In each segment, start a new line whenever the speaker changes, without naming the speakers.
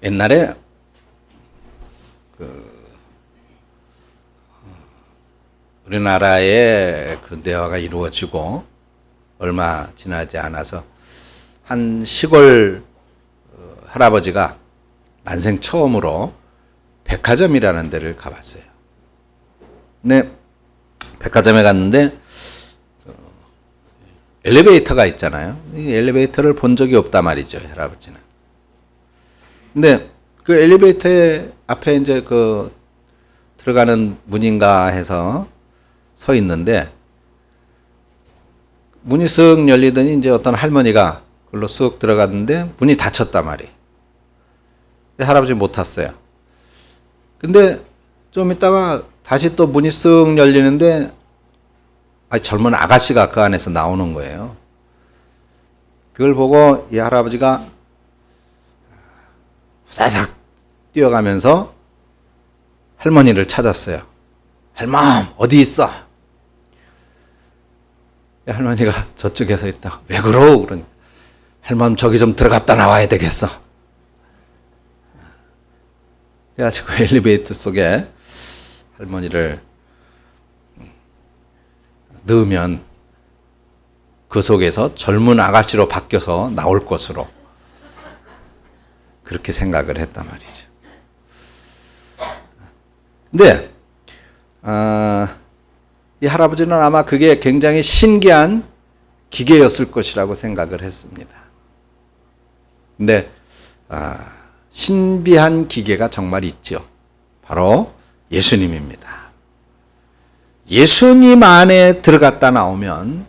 옛날에 우리나라에 근대화가 이루어지고 얼마 지나지 않아서 한 시골 할아버지가 난생 처음으로 백화점이라는 데를 가봤어요. 근데 백화점에 갔는데 엘리베이터가 있잖아요. 이 엘리베이터를 본 적이 없단 말이죠, 할아버지는. 근데 그 엘리베이터 앞에 이제 그 들어가는 문인가 해서 서 있는데 문이 쓱 열리더니 이제 어떤 할머니가 그걸로 쓱 들어갔는데 문이 닫혔단 말이에요. 할아버지 못 탔어요. 근데 좀 있다가 다시 또 문이 쓱 열리는데 젊은 아가씨가 그 안에서 나오는 거예요. 그걸 보고 이 할아버지가 후다닥 뛰어가면서 할머니를 찾았어요. 할멈 어디 있어? 할머니가 저쪽에서 있다. 왜 그러? 그러니 할멈 저기 좀 들어갔다 나와야 되겠어. 그래가지고 엘리베이터 속에 할머니를 넣으면 그 속에서 젊은 아가씨로 바뀌어서 나올 것으로 그렇게 생각을 했단 말이죠. 근데 이 할아버지는 아마 그게 굉장히 신기한 기계였을 것이라고 생각을 했습니다. 근데 신비한 기계가 정말 있죠. 바로 예수님입니다. 예수님 안에 들어갔다 나오면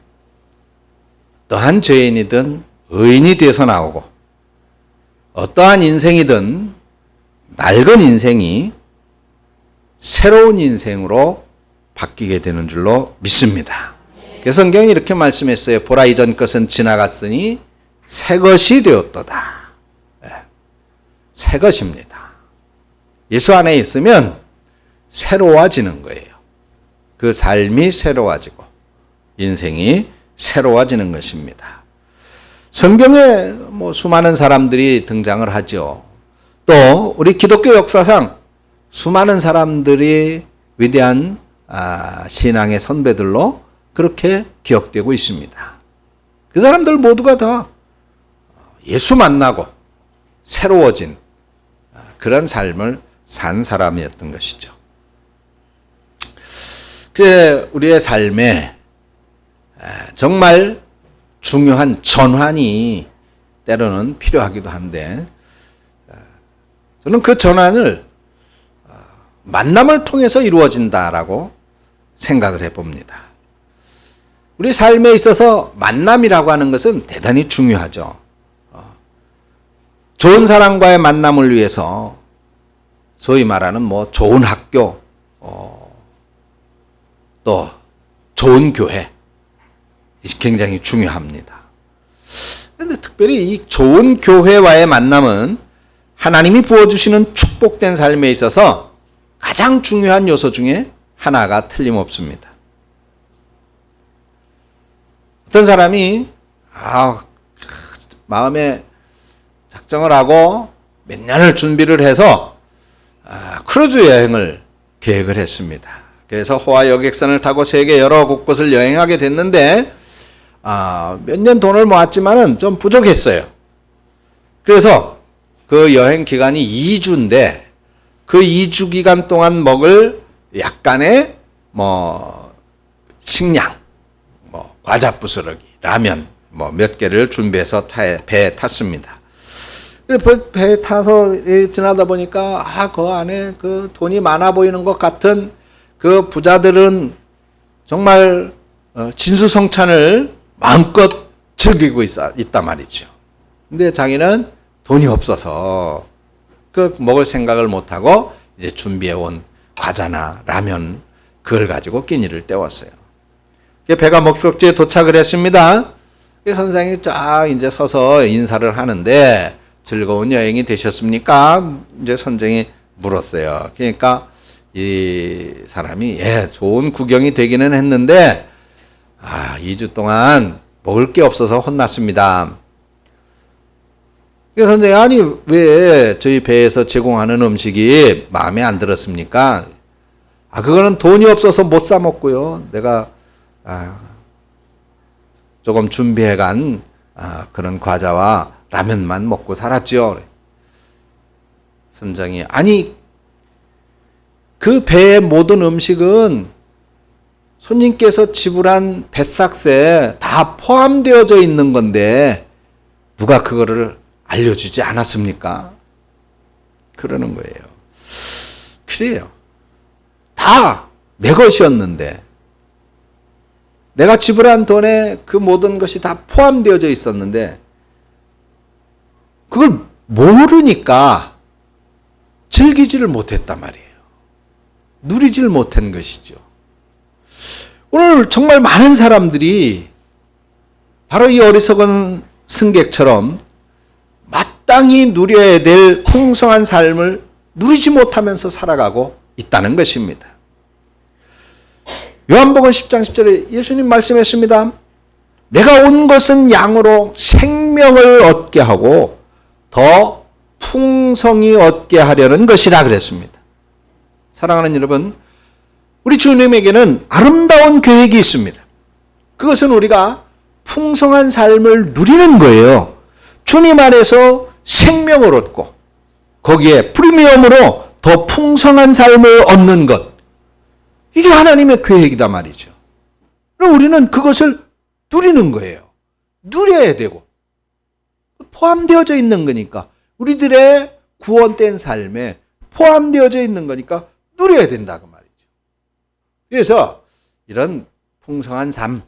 어떠한 죄인이든 의인이 되어서 나오고 어떠한 인생이든 낡은 인생이 새로운 인생으로 바뀌게 되는 줄로 믿습니다. 그래서 성경이 이렇게 말씀했어요. 보라 이전 것은 지나갔으니 새 것이 되었도다. 새 것입니다. 예수 안에 있으면 새로워지는 거예요. 그 삶이 새로워지고 인생이 새로워지는 것입니다. 성경에 수많은 사람들이 등장을 하죠. 또 우리 기독교 역사상 수많은 사람들이 위대한 신앙의 선배들로 그렇게 기억되고 있습니다. 그 사람들 모두가 다 예수 만나고 새로워진 그런 삶을 산 사람이었던 것이죠. 그래 우리의 삶에 정말 중요한 전환이 때로는 필요하기도 한데 저는 그 전환을 만남을 통해서 이루어진다라고 생각을 해봅니다. 우리 삶에 있어서 만남이라고 하는 것은 대단히 중요하죠. 좋은 사람과의 만남을 위해서 소위 말하는 좋은 학교, 또 좋은 교회 굉장히 중요합니다. 그런데 특별히 이 좋은 교회와의 만남은 하나님이 부어주시는 축복된 삶에 있어서 가장 중요한 요소 중에 하나가 틀림없습니다. 어떤 사람이 마음에 작정을 하고 몇 년을 준비를 해서 크루즈 여행을 계획을 했습니다. 그래서 호화 여객선을 타고 세계 여러 곳곳을 여행하게 됐는데 몇 년 돈을 모았지만은 좀 부족했어요. 그래서 그 여행 기간이 2주인데 그 2주 기간 동안 먹을 약간의 식량, 과자 부스러기, 라면 몇 개를 준비해서 배에 탔습니다. 배에 타서 지나다 보니까 그 안에 그 돈이 많아 보이는 것 같은 그 부자들은 정말 진수성찬을 마음껏 즐기고 있단 말이죠. 근데 자기는 돈이 없어서 그 먹을 생각을 못하고 이제 준비해온 과자나 라면 그걸 가지고 끼니를 때웠어요. 배가 목적지에 도착을 했습니다. 선생님이 쫙 이제 서서 인사를 하는데 즐거운 여행이 되셨습니까? 이제 선생이 물었어요. 그러니까 이 사람이 좋은 구경이 되기는 했는데 2주 동안 먹을 게 없어서 혼났습니다. 그래서 선생님, 아니 왜 저희 배에서 제공하는 음식이 마음에 안 들었습니까? 그거는 돈이 없어서 못 사 먹고요. 내가 조금 준비해간 그런 과자와 라면만 먹고 살았죠. 선장이, 아니 그 배의 모든 음식은 손님께서 지불한 배삭세에 다 포함되어져 있는 건데 누가 그거를 알려주지 않았습니까? 그러는 거예요. 그래요. 다 내 것이었는데 내가 지불한 돈에 그 모든 것이 다 포함되어져 있었는데 그걸 모르니까 즐기지를 못했단 말이에요. 누리지를 못한 것이죠. 오늘 정말 많은 사람들이 바로 이 어리석은 승객처럼 마땅히 누려야 될 풍성한 삶을 누리지 못하면서 살아가고 있다는 것입니다. 요한복음 10장 10절에 예수님 말씀했습니다. 내가 온 것은 양으로 생명을 얻게 하고 더 풍성히 얻게 하려는 것이라 그랬습니다. 사랑하는 여러분, 우리 주님에게는 아름다운 계획이 있습니다. 그것은 우리가 풍성한 삶을 누리는 거예요. 주님 안에서 생명을 얻고 거기에 프리미엄으로 더 풍성한 삶을 얻는 것, 이게 하나님의 계획이다 말이죠. 그럼 우리는 그것을 누리는 거예요. 누려야 되고 포함되어져 있는 거니까, 우리들의 구원된 삶에 포함되어져 있는 거니까 누려야 된다고 말이죠. 그래서 이런 풍성한 삶,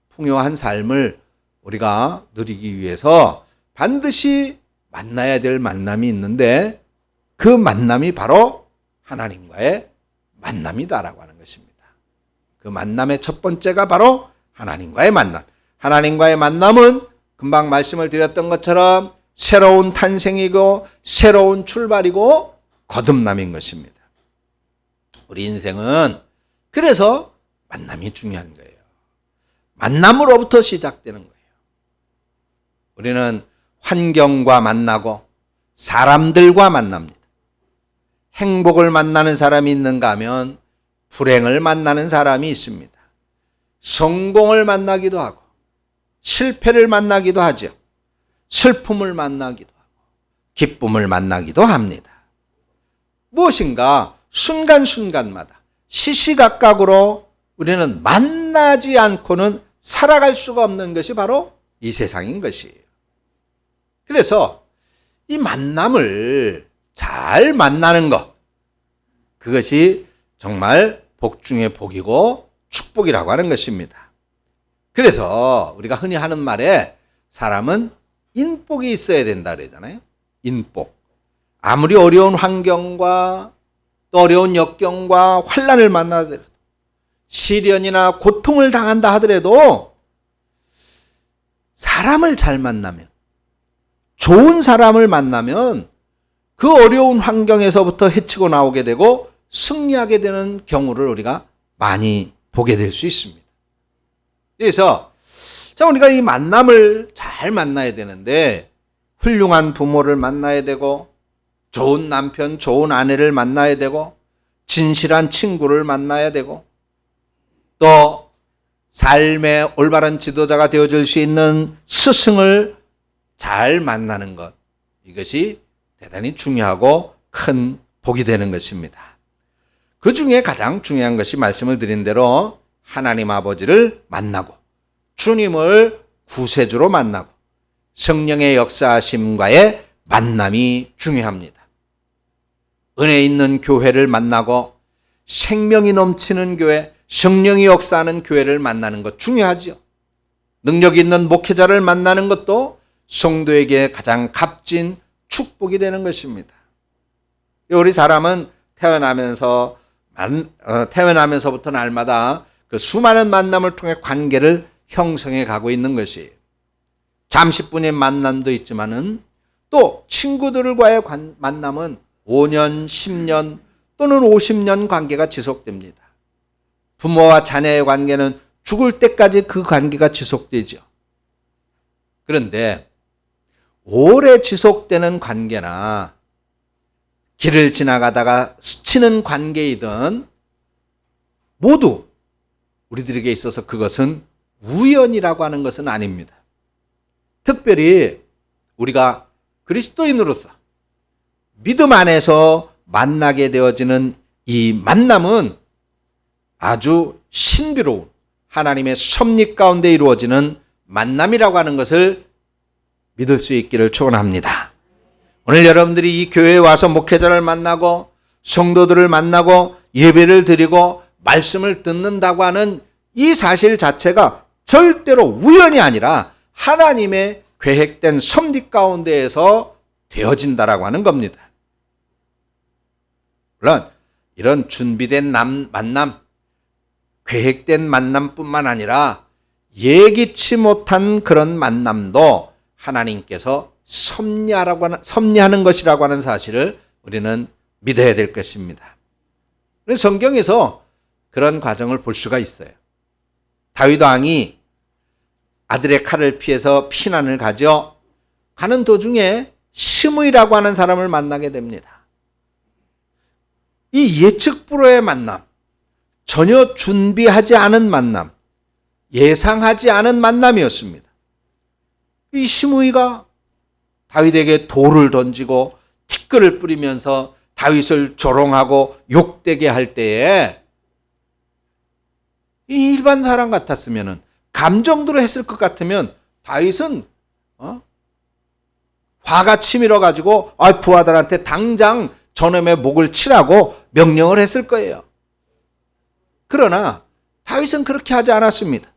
풍요한 삶을 우리가 누리기 위해서 반드시 만나야 될 만남이 있는데 그 만남이 바로 하나님과의 만남이다라고 하는 것입니다. 그 만남의 첫 번째가 바로 하나님과의 만남. 하나님과의 만남은 금방 말씀을 드렸던 것처럼 새로운 탄생이고 새로운 출발이고 거듭남인 것입니다. 우리 인생은 그래서 만남이 중요한 거예요. 만남으로부터 시작되는 거예요. 우리는 환경과 만나고 사람들과 만납니다. 행복을 만나는 사람이 있는가 하면 불행을 만나는 사람이 있습니다. 성공을 만나기도 하고 실패를 만나기도 하죠. 슬픔을 만나기도 하고 기쁨을 만나기도 합니다. 무엇인가 순간순간마다 시시각각으로 우리는 만나지 않고는 살아갈 수가 없는 것이 바로 이 세상인 것이에요. 그래서 이 만남을 잘 만나는 것, 그것이 정말 복 중의 복이고 축복이라고 하는 것입니다. 그래서 우리가 흔히 하는 말에 사람은 인복이 있어야 된다 그러잖아요. 인복. 아무리 어려운 환경과 또 어려운 역경과 환난을 만나더라도, 시련이나 고통을 당한다 하더라도 사람을 잘 만나면, 좋은 사람을 만나면 그 어려운 환경에서부터 헤치고 나오게 되고 승리하게 되는 경우를 우리가 많이 보게 될 수 있습니다. 그래서 우리가 이 만남을 잘 만나야 되는데, 훌륭한 부모를 만나야 되고 좋은 남편, 좋은 아내를 만나야 되고 진실한 친구를 만나야 되고 또 삶의 올바른 지도자가 되어줄 수 있는 스승을 잘 만나는 것, 이것이 대단히 중요하고 큰 복이 되는 것입니다. 그 중에 가장 중요한 것이 말씀을 드린 대로 하나님 아버지를 만나고 주님을 구세주로 만나고 성령의 역사하심과의 만남이 중요합니다. 은혜 있는 교회를 만나고 생명이 넘치는 교회, 성령이 역사하는 교회를 만나는 것 중요하죠. 능력 있는 목회자를 만나는 것도 성도에게 가장 값진 축복이 되는 것입니다. 우리 사람은 태어나면서부터 날마다 그 수많은 만남을 통해 관계를 형성해 가고 있는 것이에요. 잠시뿐의 만남도 있지만은 또 친구들과의 만남은 5년, 10년 또는 50년 관계가 지속됩니다. 부모와 자녀의 관계는 죽을 때까지 그 관계가 지속되죠. 그런데 오래 지속되는 관계나 길을 지나가다가 스치는 관계이든 모두 우리들에게 있어서 그것은 우연이라고 하는 것은 아닙니다. 특별히 우리가 그리스도인으로서 믿음 안에서 만나게 되어지는 이 만남은 아주 신비로운 하나님의 섭리 가운데 이루어지는 만남이라고 하는 것을 믿을 수 있기를 축원합니다. 오늘 여러분들이 이 교회에 와서 목회자를 만나고 성도들을 만나고 예배를 드리고 말씀을 듣는다고 하는 이 사실 자체가 절대로 우연이 아니라 하나님의 계획된 섭리 가운데에서 되어진다라고 하는 겁니다. 물론 이런 준비된 만남, 계획된 만남뿐만 아니라 예기치 못한 그런 만남도 하나님께서 섭리하는 것이라고 하는 사실을 우리는 믿어야 될 것입니다. 성경에서 그런 과정을 볼 수가 있어요. 다윗 왕이 아들의 칼을 피해서 피난을 가죠. 가는 도중에 시므이라고 하는 사람을 만나게 됩니다. 이 예측 불허의 만남, 전혀 준비하지 않은 만남, 예상하지 않은 만남이었습니다. 이 시므이가 다윗에게 돌을 던지고 티끌을 뿌리면서 다윗을 조롱하고 욕되게 할 때에 이 일반 사람 같았으면 감정대로 했을 것 같으면 다윗은 화가 치밀어 가지고 부하들한테 당장 저놈의 목을 치라고 명령을 했을 거예요. 그러나 다윗은 그렇게 하지 않았습니다.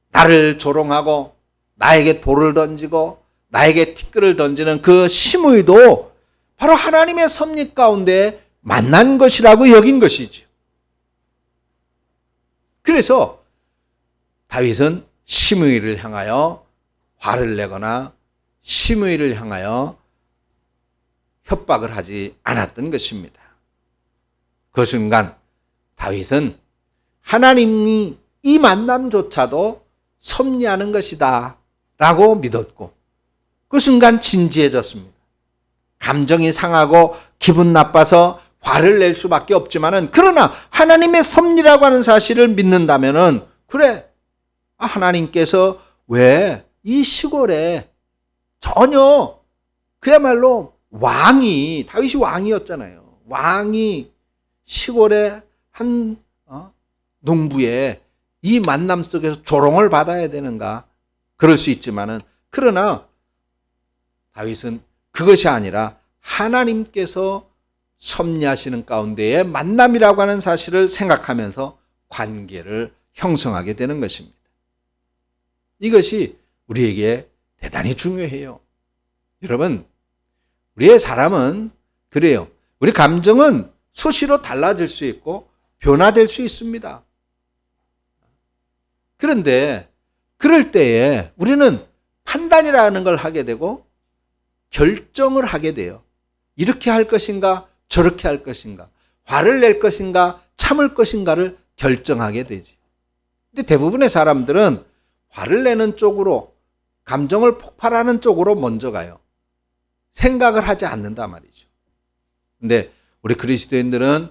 나를 조롱하고 나에게 돌을 던지고 나에게 티끌을 던지는 그 시므이도 바로 하나님의 섭리 가운데 만난 것이라고 여긴 것이죠. 그래서 다윗은 시므이를 향하여 화를 내거나 시므이를 향하여 협박을 하지 않았던 것입니다. 그 순간 다윗은 하나님이 이 만남조차도 섭리하는 것이다 라고 믿었고 그 순간 진지해졌습니다. 감정이 상하고 기분 나빠서 화를 낼 수밖에 없지만은 그러나 하나님의 섭리라고 하는 사실을 믿는다면은 그래 하나님께서 왜 이 시골에 전혀 그야말로 왕이 다윗이 왕이었잖아요. 왕이 시골의 한 농부의 이 만남 속에서 조롱을 받아야 되는가? 그럴 수 있지만은 그러나 다윗은 그것이 아니라 하나님께서 섭리하시는 가운데의 만남이라고 하는 사실을 생각하면서 관계를 형성하게 되는 것입니다. 이것이 우리에게 대단히 중요해요. 여러분, 우리의 사람은 그래요. 우리 감정은 수시로 달라질 수 있고 변화될 수 있습니다. 그런데 그럴 때에 우리는 판단이라는 걸 하게 되고 결정을 하게 돼요. 이렇게 할 것인가 저렇게 할 것인가 화를 낼 것인가 참을 것인가를 결정하게 되지. 근데 대부분의 사람들은 화를 내는 쪽으로 감정을 폭발하는 쪽으로 먼저 가요. 생각을 하지 않는단 말이죠. 근데 우리 그리스도인들은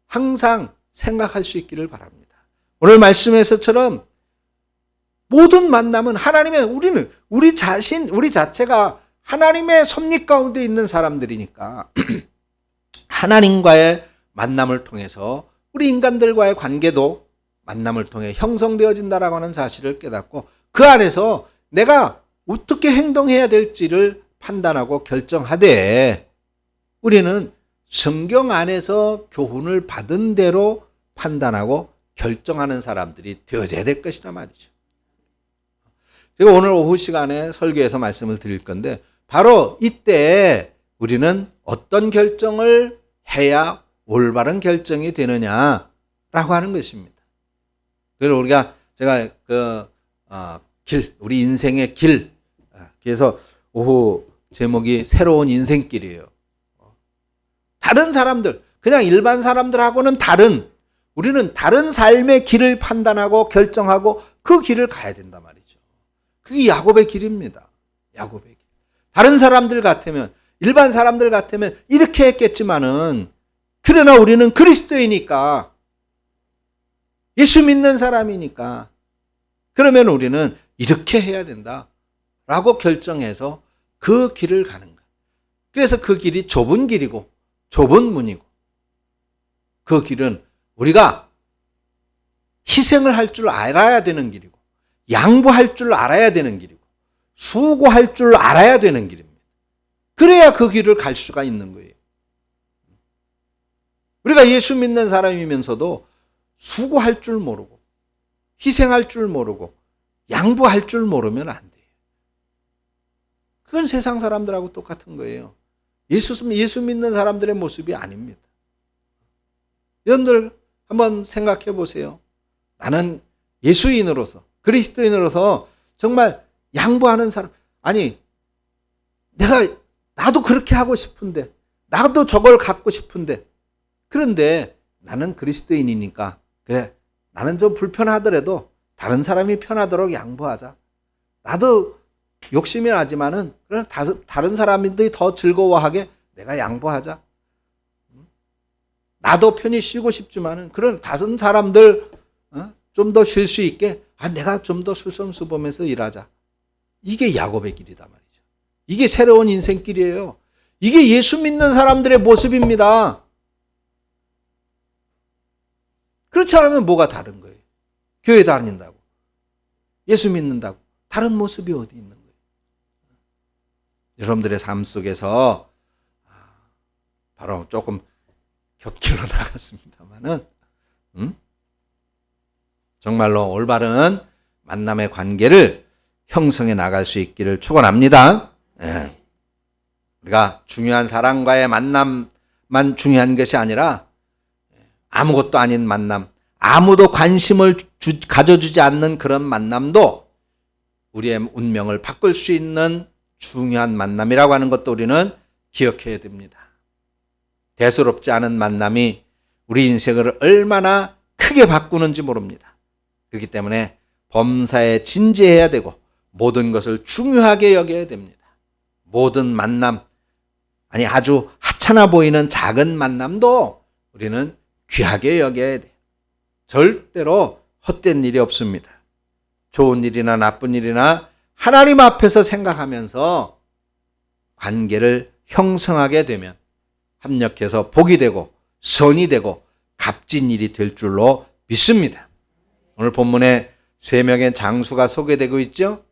항상 생각할 수 있기를 바랍니다. 오늘 말씀에서처럼 모든 만남은 우리 자체가 하나님의 섭리 가운데 있는 사람들이니까 하나님과의 만남을 통해서 우리 인간들과의 관계도 만남을 통해 형성되어진다라고 하는 사실을 깨닫고 그 안에서 내가 어떻게 행동해야 될지를 판단하고 결정하되 우리는 성경 안에서 교훈을 받은 대로 판단하고 결정하는 사람들이 되어져야 될 것이란 말이죠. 제가 오늘 오후 시간에 설교에서 말씀을 드릴 건데 바로 이때 우리는 어떤 결정을 해야 올바른 결정이 되느냐라고 하는 것입니다. 그래서 제가 우리 인생의 길, 그래서 오후 제목이 새로운 인생길이에요. 다른 사람들, 그냥 일반 사람들하고는 우리는 다른 삶의 길을 판단하고 결정하고 그 길을 가야 된단 말이죠. 그게 야곱의 길입니다. 야곱의 길. 다른 사람들 같으면, 일반 사람들 같으면 이렇게 했겠지만은, 그러나 우리는 그리스도이니까, 예수 믿는 사람이니까, 그러면 우리는 이렇게 해야 된다 라고 결정해서 그 길을 가는 거예요. 그래서 그 길이 좁은 길이고 좁은 문이고, 그 길은 우리가 희생을 할 줄 알아야 되는 길이고, 양보할 줄 알아야 되는 길이고, 수고할 줄 알아야 되는 길입니다. 그래야 그 길을 갈 수가 있는 거예요. 우리가 예수 믿는 사람이면서도 수고할 줄 모르고, 희생할 줄 모르고, 양보할 줄 모르면 안 돼요. 그건 세상 사람들하고 똑같은 거예요. 예수 믿는 사람들의 모습이 아닙니다. 여러분들 한번 생각해 보세요. 나는 예수인으로서, 그리스도인으로서 정말 양보하는 사람, 아니, 나도 그렇게 하고 싶은데, 나도 저걸 갖고 싶은데, 그런데 나는 그리스도인이니까, 그래, 나는 좀 불편하더라도 다른 사람이 편하도록 양보하자. 나도 욕심이 나지만은, 그럼 다른 사람들이 더 즐거워하게 내가 양보하자. 나도 편히 쉬고 싶지만은, 그런 다른 사람들 좀 더 쉴 수 있게, 내가 좀 더 솔선수범해서 일하자. 이게 야곱의 길이다 말이죠. 이게 새로운 인생길이에요. 이게 예수 믿는 사람들의 모습입니다. 그렇지 않으면 뭐가 다른 거예요? 교회 다닌다고, 예수 믿는다고 다른 모습이 어디 있는 거예요? 여러분들의 삶 속에서 바로 조금 격길로 나갔습니다만은, 정말로 올바른 만남의 관계를 형성해 나갈 수 있기를 축원합니다. 예. 우리가 중요한 사람과의 만남만 중요한 것이 아니라, 아무것도 아닌 만남, 아무도 관심을 가져주지 않는 그런 만남도 우리의 운명을 바꿀 수 있는 중요한 만남이라고 하는 것도 우리는 기억해야 됩니다. 대수롭지 않은 만남이 우리 인생을 얼마나 크게 바꾸는지 모릅니다. 그렇기 때문에 범사에 진지해야 되고 모든 것을 중요하게 여겨야 됩니다. 모든 만남, 아니 아주 하찮아 보이는 작은 만남도 우리는 귀하게 여겨야 돼요. 절대로 헛된 일이 없습니다. 좋은 일이나 나쁜 일이나 하나님 앞에서 생각하면서 관계를 형성하게 되면 합력해서 복이 되고 선이 되고 값진 일이 될 줄로 믿습니다. 오늘 본문에 3명의 장수가 소개되고 있죠.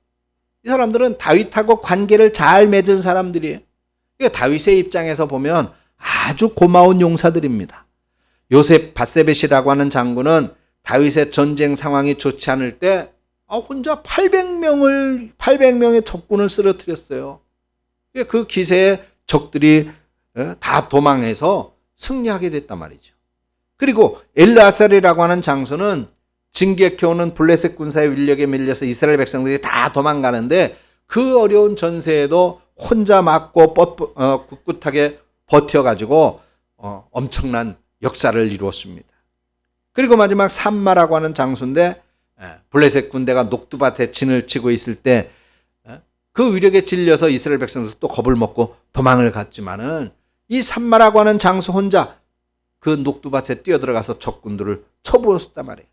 이 사람들은 다윗하고 관계를 잘 맺은 사람들이에요. 그러니까 다윗의 입장에서 보면 아주 고마운 용사들입니다. 요셉 바세벳이라고 하는 장군은 다윗의 전쟁 상황이 좋지 않을 때 혼자 800명의 적군을 쓰러뜨렸어요. 그 기세에 적들이 다 도망해서 승리하게 됐단 말이죠. 그리고 엘르아살이라고 하는 장수는 진격해오는 블레셋 군사의 위력에 밀려서 이스라엘 백성들이 다 도망가는데 그 어려운 전세에도 혼자 맞고 꿋꿋하게 버텨가지고 엄청난 역사를 이루었습니다. 그리고 마지막 삼마라고 하는 장수인데 블레셋 군대가 녹두밭에 진을 치고 있을 때 그 위력에 질려서 이스라엘 백성들 또 겁을 먹고 도망을 갔지만은 이 삼마라고 하는 장수 혼자 그 녹두밭에 뛰어들어가서 적군들을 쳐부었단 말이에요.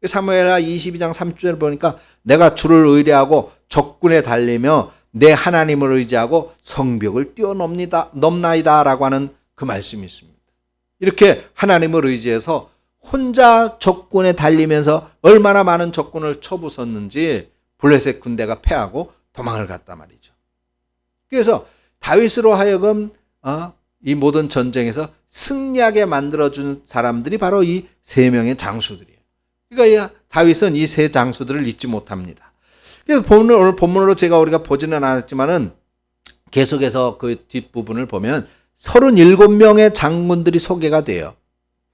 사무엘하 22장 3절을 보니까 내가 주를 의뢰하고 적군에 달리며 내 하나님을 의지하고 성벽을 뛰어넘나이다 라고 하는 그 말씀이 있습니다. 이렇게 하나님을 의지해서 혼자 적군에 달리면서 얼마나 많은 적군을 쳐부쉈는지 블레셋 군대가 패하고 도망을 갔단 말이죠. 그래서 다윗으로 하여금 이 모든 전쟁에서 승리하게 만들어준 사람들이 바로 이 3명의 장수들이에요. 그러니까 다윗은 이 3 장수들을 잊지 못합니다. 그래서 오늘 본문으로 우리가 보지는 않았지만은 계속해서 그 뒷부분을 보면 37명의 장군들이 소개가 돼요.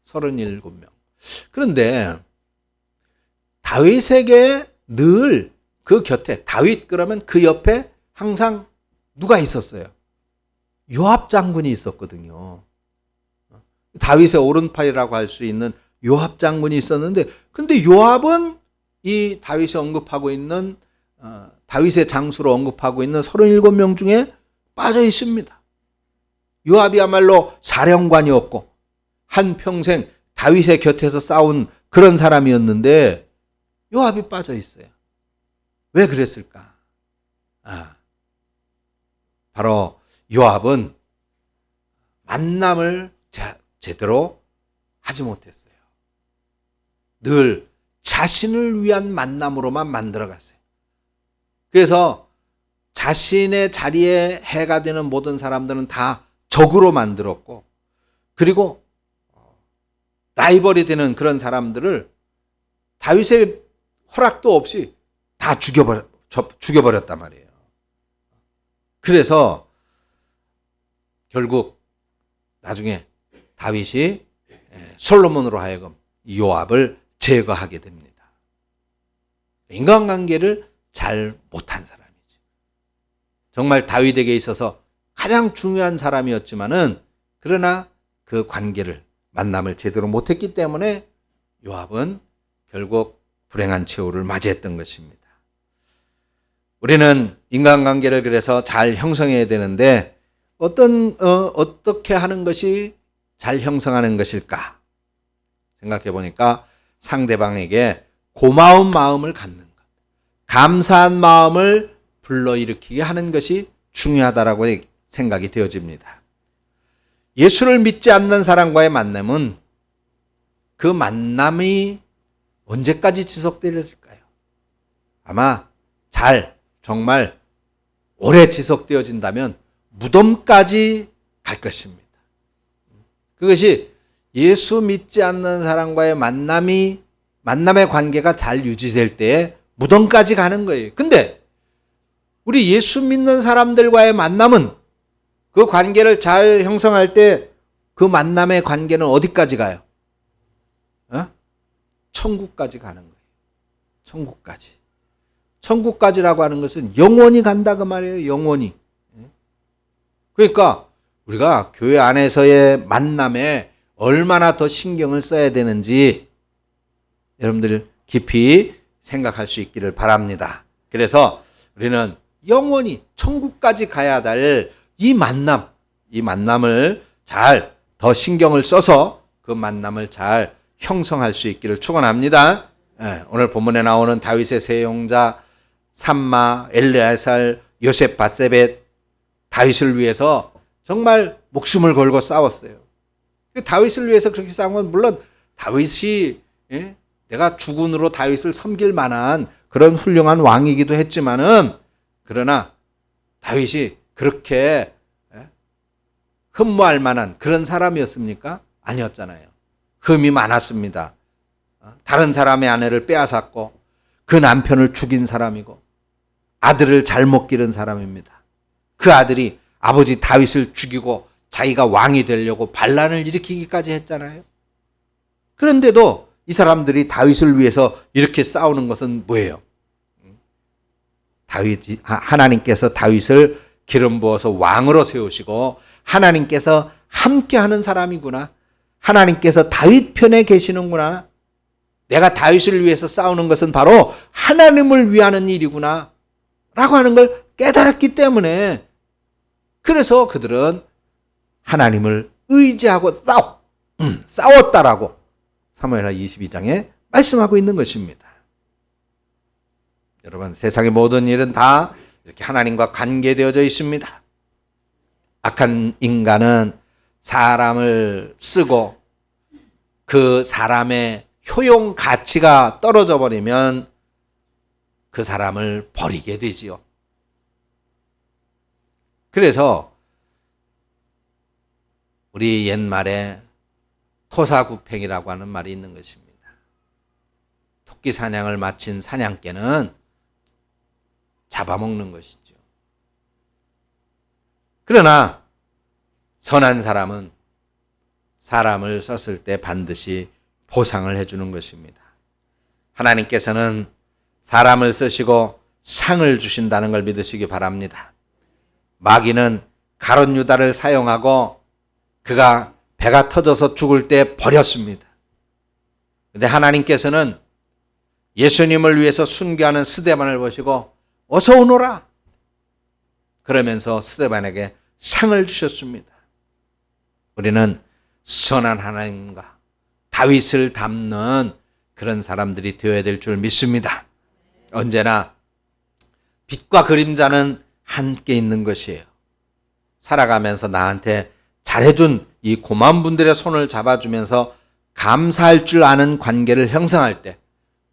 37명. 그런데 다윗에게 늘 그 곁에, 다윗 그러면 그 옆에 항상 누가 있었어요? 요압 장군이 있었거든요. 다윗의 오른팔이라고 할 수 있는 요압 장군이 있었는데, 근데 요압은 이 다윗이 언급하고 있는 다윗의 장수로 언급하고 있는 37명 중에 빠져 있습니다. 요압이야말로 사령관이었고 한평생 다윗의 곁에서 싸운 그런 사람이었는데 요압이 빠져 있어요. 왜 그랬을까? 바로 요압은 만남을 제대로 하지 못했어요. 늘 자신을 위한 만남으로만 만들어갔어요. 그래서 자신의 자리에 해가 되는 모든 사람들은 다 적으로 만들었고, 그리고 라이벌이 되는 그런 사람들을 다윗의 허락도 없이 다 죽여버렸단 말이에요. 그래서 결국 나중에 다윗이 솔로몬으로 하여금 요압을 제거하게 됩니다. 인간관계를 잘 못한 사람이죠. 정말 다윗에게 있어서 가장 중요한 사람이었지만은, 그러나 그 관계를, 만남을 제대로 못했기 때문에 요압은 결국 불행한 최후를 맞이했던 것입니다. 우리는 인간관계를 그래서 잘 형성해야 되는데 어떻게 하는 것이 잘 형성하는 것일까 생각해 보니까 상대방에게 고마운 마음을 갖는 것, 감사한 마음을 불러일으키게 하는 것이 중요하다라고 생각이 되어집니다. 예수를 믿지 않는 사람과의 만남은 그 만남이 언제까지 지속되어질까요? 아마 정말 오래 지속되어진다면 무덤까지 갈 것입니다. 그것이 예수 믿지 않는 사람과의 만남의 관계가 잘 유지될 때에 무덤까지 가는 거예요. 근데 우리 예수 믿는 사람들과의 만남은 그 관계를 잘 형성할 때 그 만남의 관계는 어디까지 가요? 천국까지 가는 거예요. 천국까지. 천국까지라고 하는 것은 영원히 간다 그 말이에요. 영원히. 그러니까 우리가 교회 안에서의 만남에 얼마나 더 신경을 써야 되는지 여러분들 깊이 생각할 수 있기를 바랍니다. 그래서 우리는 영원히 천국까지 가야 될 이 만남을 잘 더 신경을 써서 그 만남을 잘 형성할 수 있기를 축원합니다. 오늘 본문에 나오는 다윗의 세 용자 삼마, 엘르아살, 요셉 바세벳, 다윗을 위해서 정말 목숨을 걸고 싸웠어요. 다윗을 위해서 그렇게 싸운 건 물론 다윗이 내가 주군으로 다윗을 섬길 만한 그런 훌륭한 왕이기도 했지만은, 그러나 다윗이 그렇게 흠모할 만한 그런 사람이었습니까? 아니었잖아요. 흠이 많았습니다. 다른 사람의 아내를 빼앗았고 그 남편을 죽인 사람이고 아들을 잘못 기른 사람입니다. 그 아들이 아버지 다윗을 죽이고 자기가 왕이 되려고 반란을 일으키기까지 했잖아요. 그런데도 이 사람들이 다윗을 위해서 이렇게 싸우는 것은 뭐예요? 하나님께서 다윗을 기름 부어서 왕으로 세우시고 하나님께서 함께하는 사람이구나. 하나님께서 다윗 편에 계시는구나. 내가 다윗을 위해서 싸우는 것은 바로 하나님을 위하는 일이구나 라고 하는 걸 깨달았기 때문에, 그래서 그들은 하나님을 의지하고 싸웠다라고 사무엘하 22장에 말씀하고 있는 것입니다. 여러분, 세상의 모든 일은 다 이렇게 하나님과 관계되어져 있습니다. 악한 인간은 사람을 쓰고 그 사람의 효용 가치가 떨어져 버리면 그 사람을 버리게 되지요. 그래서 우리 옛말에 토사구팽이라고 하는 말이 있는 것입니다. 토끼 사냥을 마친 사냥개는 잡아먹는 것이죠. 그러나 선한 사람은 사람을 썼을 때 반드시 보상을 해주는 것입니다. 하나님께서는 사람을 쓰시고 상을 주신다는 걸 믿으시기 바랍니다. 마귀는 가룟 유다를 사용하고 그가 배가 터져서 죽을 때 버렸습니다. 그런데 하나님께서는 예수님을 위해서 순교하는 스데반을 보시고 어서 오너라. 그러면서 스데반에게 상을 주셨습니다. 우리는 선한 하나님과 다윗을 닮는 그런 사람들이 되어야 될 줄 믿습니다. 언제나 빛과 그림자는 함께 있는 것이에요. 살아가면서 나한테 잘해준 이 고마운 분들의 손을 잡아주면서 감사할 줄 아는 관계를 형성할 때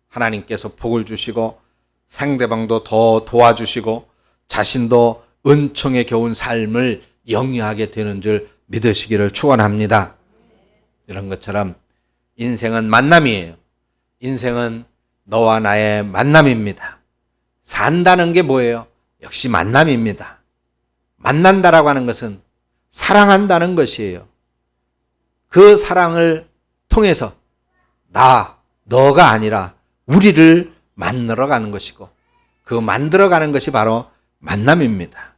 하나님께서 복을 주시고 상대방도 더 도와주시고 자신도 은총에 겨운 삶을 영위하게 되는 줄 믿으시기를 축원합니다. 이런 것처럼 인생은 만남이에요. 인생은 너와 나의 만남입니다. 산다는 게 뭐예요? 역시 만남입니다. 만난다라고 하는 것은 사랑한다는 것이에요. 그 사랑을 통해서 너가 아니라 우리를 만들어 가는 것이고 그 만들어 가는 것이 바로 만남입니다.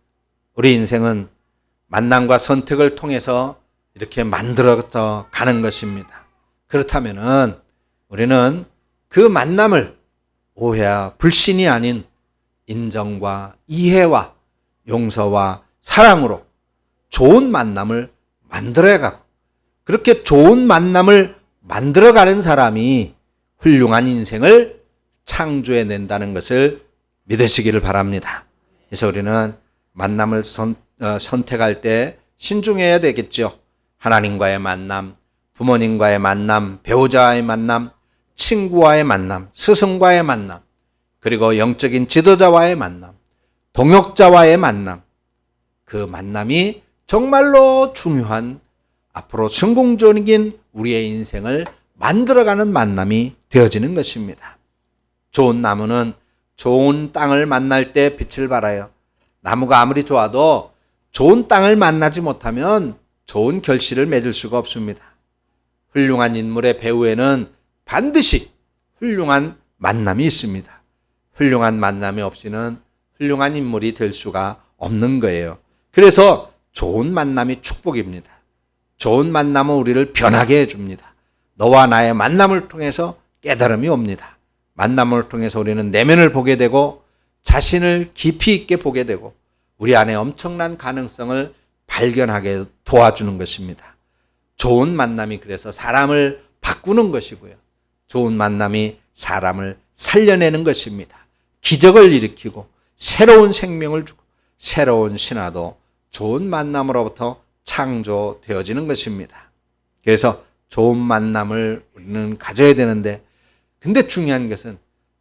우리 인생은 만남과 선택을 통해서 이렇게 만들어져 가는 것입니다. 그렇다면은 우리는 그 만남을 오해와 불신이 아닌 인정과 이해와 용서와 사랑으로 좋은 만남을 만들어가고 그렇게 좋은 만남을 만들어가는 사람이 훌륭한 인생을 창조해낸다는 것을 믿으시기를 바랍니다. 그래서 우리는 만남을 선택할 때 신중해야 되겠죠. 하나님과의 만남, 부모님과의 만남, 배우자와의 만남, 친구와의 만남, 스승과의 만남, 그리고 영적인 지도자와의 만남, 동역자와의 만남, 그 만남이 정말로 중요한 앞으로 성공적인 우리의 인생을 만들어가는 만남이 되어지는 것입니다. 좋은 나무는 좋은 땅을 만날 때 빛을 발하여 나무가 아무리 좋아도 좋은 땅을 만나지 못하면 좋은 결실을 맺을 수가 없습니다. 훌륭한 인물의 배후에는 반드시 훌륭한 만남이 있습니다. 훌륭한 만남이 없이는 훌륭한 인물이 될 수가 없는 거예요. 그래서 좋은 만남이 축복입니다. 좋은 만남은 우리를 변하게 해줍니다. 너와 나의 만남을 통해서 깨달음이 옵니다. 만남을 통해서 우리는 내면을 보게 되고 자신을 깊이 있게 보게 되고 우리 안에 엄청난 가능성을 발견하게 도와주는 것입니다. 좋은 만남이 그래서 사람을 바꾸는 것이고요. 좋은 만남이 사람을 살려내는 것입니다. 기적을 일으키고 새로운 생명을 주고 새로운 신화도 좋은 만남으로부터 창조되어지는 것입니다. 그래서 좋은 만남을 우리는 가져야 되는데 근데 중요한 것은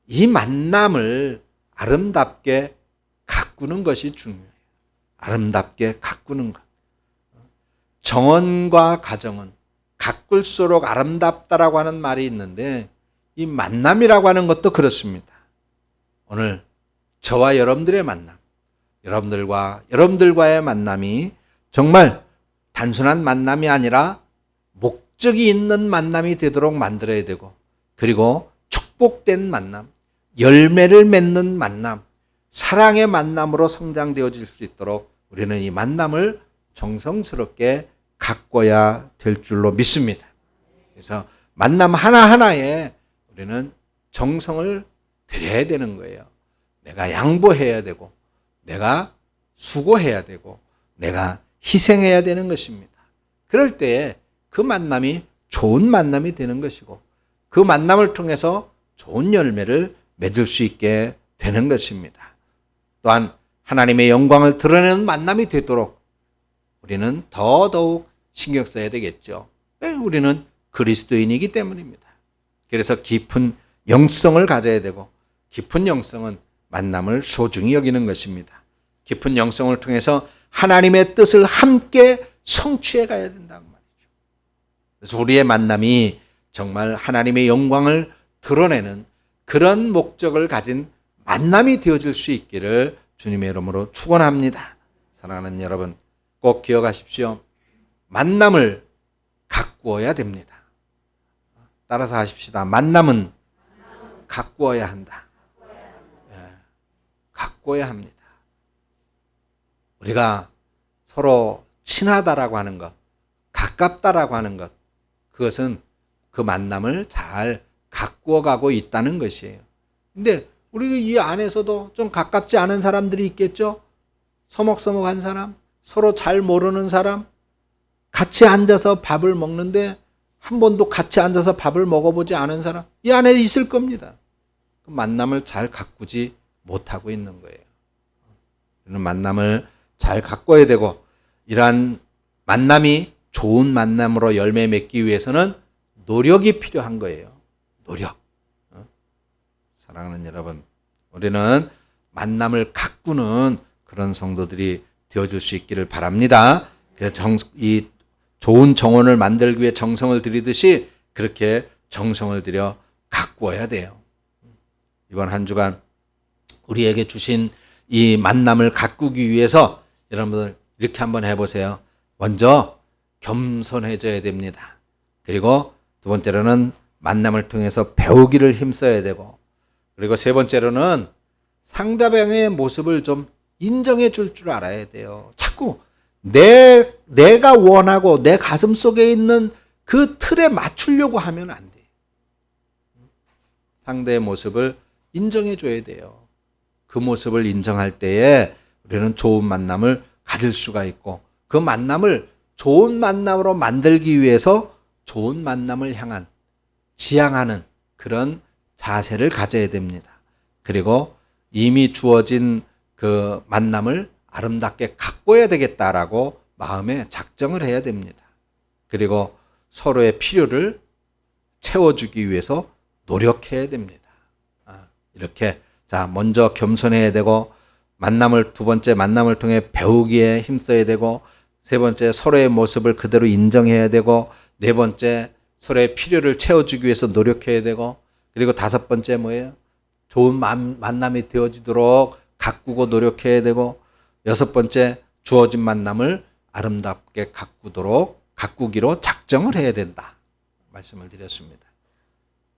이 만남을 아름답게 가꾸는 것이 중요해요. 아름답게 가꾸는 것. 정원과 가정은 가꿀수록 아름답다라고 하는 말이 있는데 이 만남이라고 하는 것도 그렇습니다. 오늘 저와 여러분들의 만남, 여러분들과의 만남이 정말 단순한 만남이 아니라 목적이 있는 만남이 되도록 만들어야 되고 그리고 축복된 만남, 열매를 맺는 만남, 사랑의 만남으로 성장되어질 수 있도록 우리는 이 만남을 정성스럽게 가꿔야 될 줄로 믿습니다. 그래서 만남 하나하나에 우리는 정성을 들여야 되는 거예요. 내가 양보해야 되고 내가 수고해야 되고 내가 희생해야 되는 것입니다. 그럴 때 그 만남이 좋은 만남이 되는 것이고 그 만남을 통해서 좋은 열매를 맺을 수 있게 되는 것입니다. 또한 하나님의 영광을 드러내는 만남이 되도록 우리는 더더욱 신경 써야 되겠죠. 왜? 우리는 그리스도인이기 때문입니다. 그래서 깊은 영성을 가져야 되고 깊은 영성은 만남을 소중히 여기는 것입니다. 깊은 영성을 통해서 하나님의 뜻을 함께 성취해 가야 된다는 말이죠. 그래서 우리의 만남이 정말 하나님의 영광을 드러내는 그런 목적을 가진 만남이 되어질 수 있기를 주님의 이름으로 축원합니다. 사랑하는 여러분, 꼭 기억하십시오. 만남을 가꾸어야 됩니다. 따라서 하십시다. 만남은 가꾸어야 한다. 가꾸어야 합니다. 우리가 서로 친하다라고 하는 것, 가깝다라고 하는 것, 그것은 그 만남을 잘 가꾸어 가고 있다는 것이에요. 근데 우리 이 안에서도 좀 가깝지 않은 사람들이 있겠죠? 서먹서먹한 사람, 서로 잘 모르는 사람, 같이 앉아서 밥을 먹는데 한 번도 같이 앉아서 밥을 먹어보지 않은 사람, 이 안에 있을 겁니다. 그 만남을 잘 가꾸지 못하고 있는 거예요. 이런 만남을 잘 가꿔야 되고, 이러한 만남이 좋은 만남으로 열매 맺기 위해서는 노력이 필요한 거예요. 노력. 사랑하는 여러분, 우리는 만남을 가꾸는 그런 성도들이 되어줄 수 있기를 바랍니다. 그래서 이 좋은 정원을 만들기 위해 정성을 들이듯이 그렇게 정성을 들여 가꾸어야 돼요. 이번 한 주간 우리에게 주신 이 만남을 가꾸기 위해서 여러분들 이렇게 한번 해보세요. 먼저 겸손해져야 됩니다. 그리고 두 번째로는 만남을 통해서 배우기를 힘써야 되고, 그리고 세 번째로는 상대방의 모습을 좀 인정해 줄 줄 알아야 돼요. 자꾸 내가 원하고 내 가슴 속에 있는 그 틀에 맞추려고 하면 안 돼요. 상대의 모습을 인정해 줘야 돼요. 그 모습을 인정할 때에 우리는 좋은 만남을 가질 수가 있고, 그 만남을 좋은 만남으로 만들기 위해서 좋은 만남을 향한 지향하는 그런 자세를 가져야 됩니다. 그리고 이미 주어진 그 만남을 아름답게 가꿔야 되겠다라고 마음에 작정을 해야 됩니다. 그리고 서로의 필요를 채워주기 위해서 노력해야 됩니다. 이렇게 먼저 겸손해야 되고, 두 번째 만남을 통해 배우기에 힘써야 되고, 세 번째 서로의 모습을 그대로 인정해야 되고, 네 번째 서로의 필요를 채워주기 위해서 노력해야 되고, 그리고 다섯 번째 뭐예요? 좋은 만남이 되어지도록 가꾸고 노력해야 되고, 여섯 번째 주어진 만남을 아름답게 가꾸기로 작정을 해야 된다 말씀을 드렸습니다.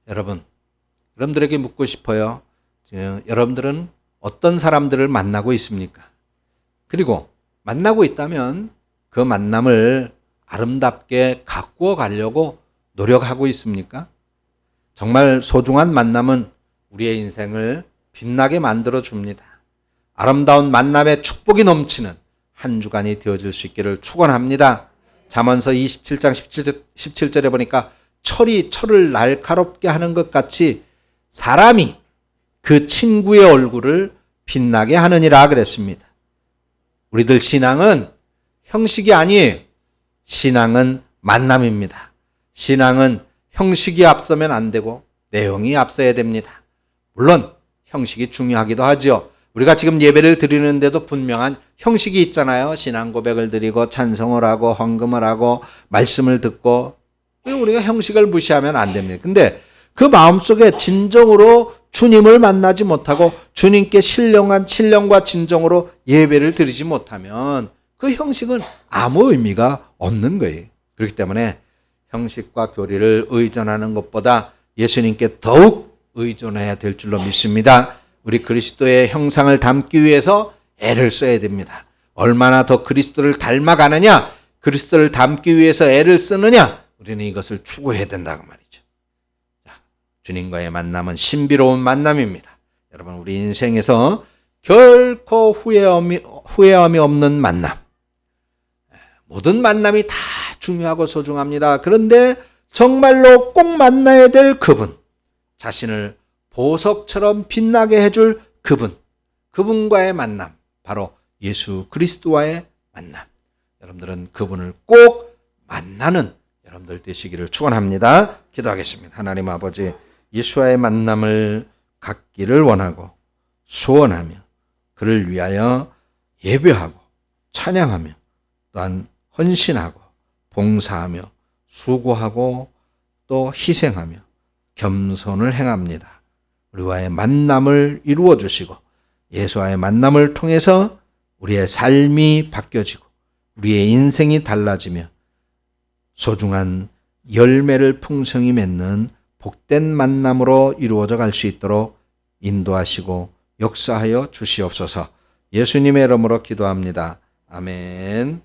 여러분들에게 묻고 싶어요. 지금 여러분들은 어떤 사람들을 만나고 있습니까? 그리고 만나고 있다면 그 만남을 아름답게 가꾸어 가려고 노력하고 있습니까? 정말 소중한 만남은 우리의 인생을 빛나게 만들어 줍니다. 아름다운 만남의 축복이 넘치는 한 주간이 되어질 수 있기를 축원합니다. 잠언서 27장 17절에 보니까 철이 철을 날카롭게 하는 것 같이 사람이 그 친구의 얼굴을 빛나게 하느니라 그랬습니다. 우리들 신앙은 형식이 아니에요. 신앙은 만남입니다. 신앙은 형식이 앞서면 안 되고 내용이 앞서야 됩니다. 물론 형식이 중요하기도 하죠. 우리가 지금 예배를 드리는데도 분명한 형식이 있잖아요. 신앙 고백을 드리고 찬송을 하고 헌금을 하고 말씀을 듣고, 우리가 형식을 무시하면 안 됩니다. 근데 그 마음속에 진정으로 주님을 만나지 못하고 주님께 신령과 진정으로 예배를 드리지 못하면 그 형식은 아무 의미가 없는 거예요. 그렇기 때문에 형식과 교리를 의존하는 것보다 예수님께 더욱 의존해야 될 줄로 믿습니다. 우리 그리스도의 형상을 담기 위해서 애를 써야 됩니다. 얼마나 더 그리스도를 닮아가느냐, 그리스도를 담기 위해서 애를 쓰느냐, 우리는 이것을 추구해야 된다고 말이죠. 주님과의 만남은 신비로운 만남입니다. 여러분, 우리 인생에서 결코 후회함이 없는 만남. 모든 만남이 다 중요하고 소중합니다. 그런데 정말로 꼭 만나야 될 그분, 자신을 보석처럼 빛나게 해줄 그분과의 만남, 바로 예수 그리스도와의 만남. 여러분들은 그분을 꼭 만나는 여러분들 되시기를 축원합니다. 기도하겠습니다. 하나님 아버지, 예수와의 만남을 갖기를 원하고 소원하며 그를 위하여 예배하고 찬양하며 또한 헌신하고 봉사하며 수고하고 또 희생하며 겸손을 행합니다. 우리와의 만남을 이루어 주시고 예수와의 만남을 통해서 우리의 삶이 바뀌어지고 우리의 인생이 달라지며 소중한 열매를 풍성히 맺는 복된 만남으로 이루어져 갈 수 있도록 인도하시고 역사하여 주시옵소서. 예수님의 이름으로 기도합니다. 아멘.